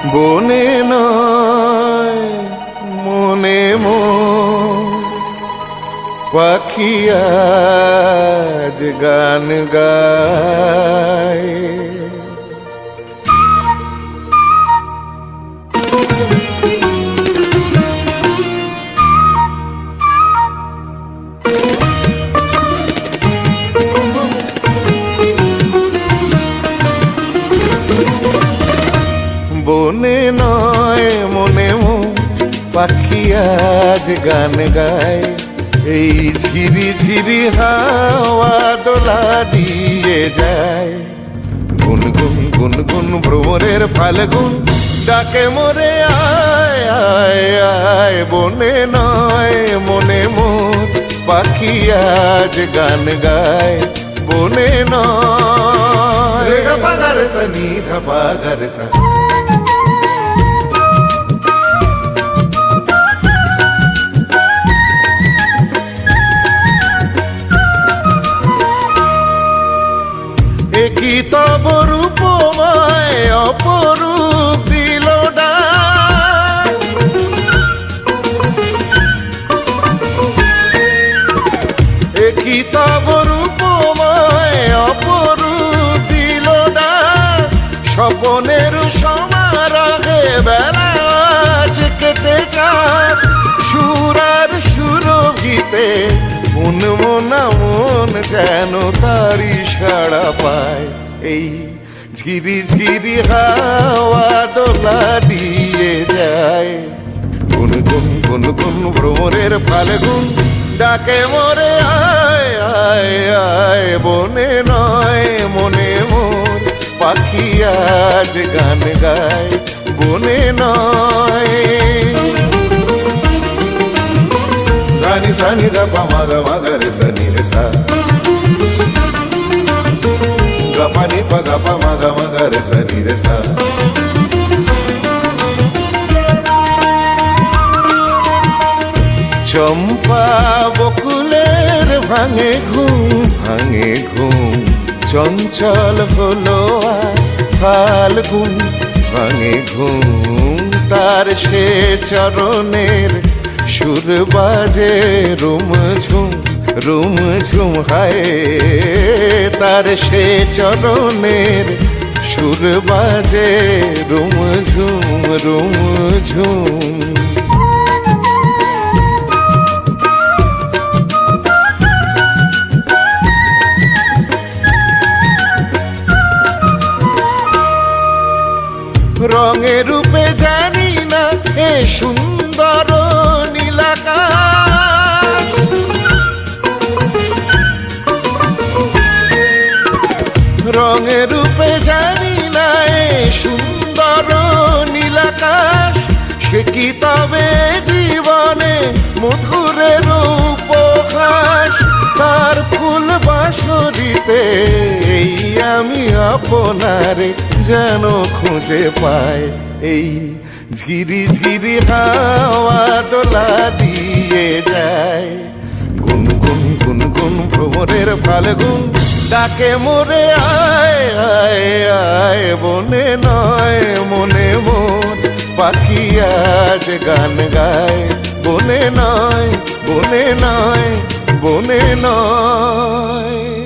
বনে নয় মনে পাখি আজ গান গায়। বনে নয় মনে পাখি আজ গান গায়। এই ঝিরি ঝিরি হাওয়া দোলা দিয়ে যায়। গুনগুন গুনগুন ভ্রমরের ফাল্গুন ডাকে মোরে আয় আয় আয়। বনে নয় মনে পাখি আজ গান গায়। বনে নয় রে গা পা গা রে সা নি ধা পা গা রে সা। কি তব রূপময় অপরূপ দিল ডাক। কি তব রূপময় অপরূপ দিল ডাক। স্বপনের সমারোহে বেলা আজ কেটে যাক। সুরার সুরভিতে মন মনা মন যেন তারি সাড়া পায়। এই ঝিরি ঝিরি হাওয়া দোলা দিয়ে যায়। গুনগুন গুনগুন ভ্রমরের ফাল্গুন ডাকে মোরে আয় আয় আয়। বনে নয় মনে পাখি আজ গান গায়। বনে নয় সানি সানি দা পা মা গা মা গা রে সা নি রে সা। গা পা নি পা গা পা মা গা মা গা রে সা নি রে সা। চম্পা বকুলের ভাঙে ঘুম চঞ্চল হলো আজ ফাল্গুন ভাঙে ঘুম। তার সে চরণের সুর বাজে রুম ঝুম হায়। তার সে চরণের সুর বাজে রুম ঝুম। রঙে রূপে জানি না এ সুন্দর নীলাকাশ। রঙে রূপে জানি না এ সুন্দর নীলাকাশ। সে কি তবে জীবনে মধুরের উপহাস। তার ফুল বাঁশরিতে এই আমি আপনারে যেন খুঁজে পায়। এই ঝিরি ঝিরি হাওয়া দোলা দিয়ে যায়। গুনগুন গুনগুন ভ্রমরের ফাল্গুন ডাকে মোরে আয় আয় আয়। বনে নয় মনে পাখি আজ গান গায়। বনে নয় বনে নয় বনে নয়।